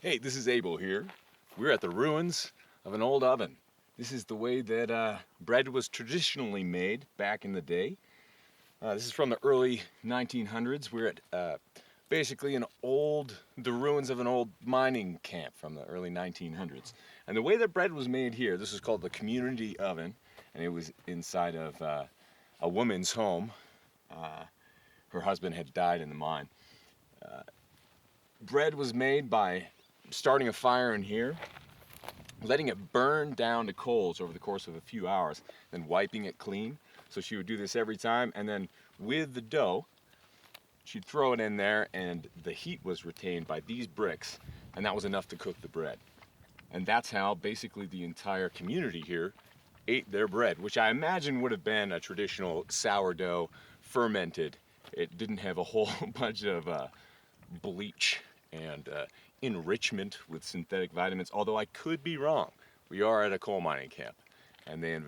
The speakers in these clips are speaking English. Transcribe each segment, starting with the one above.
Hey, this is Abel here. We're at the ruins of an old oven. This is the way that bread was traditionally made back in the day. This is from the early 1900s. We're at basically the ruins of an old mining camp from the early 1900s. And the way that bread was made here, this is called the community oven, and it was inside of a woman's home. Her husband had died in the mine. Bread was made by starting a fire in here, letting it burn down to coals over the course of a few hours, then wiping it clean. So she would do this every time, and then with the dough, she'd throw it in there, and the heat was retained by these bricks, and that was enough to cook the bread. And that's how basically the entire community here ate their bread, which I imagine would have been a traditional sourdough, fermented. It didn't have a whole bunch of bleach and enrichment with synthetic vitamins, although I could be wrong. We are at a coal mining camp, and they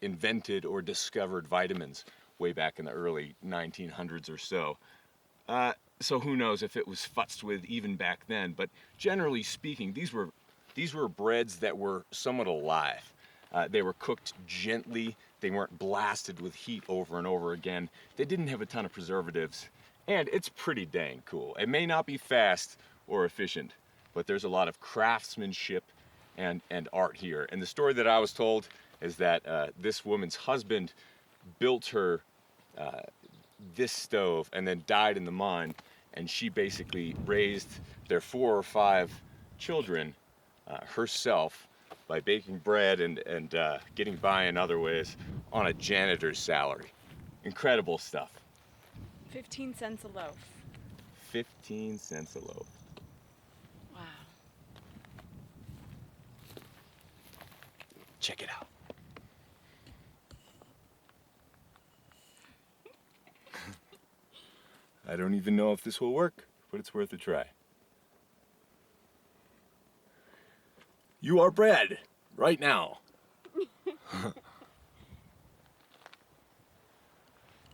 invented or discovered vitamins way back in the early 1900s or so. So who knows if it was futzed with even back then, but generally speaking, these were breads that were somewhat alive. They were cooked gently. They weren't blasted with heat over and over again. They didn't have a ton of preservatives, and it's pretty dang cool. It may not be fast or efficient, but there's a lot of craftsmanship and art here. And the story that I was told is that this woman's husband built her this stove and then died in the mine, and she basically raised their 4 or 5 children herself by baking bread and getting by in other ways on a janitor's salary. Incredible stuff. 15 cents a loaf. 15 cents a loaf. Wow. Check it out. I don't even know if this will work, but it's worth a try. You are bread right now.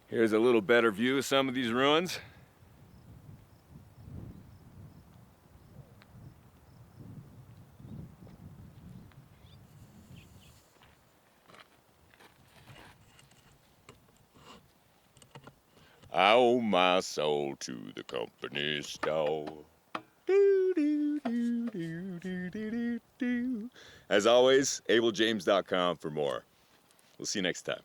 Here's a little better view of some of these ruins. I owe my soul to the company store. As always, abeljames.com for more. We'll see you next time.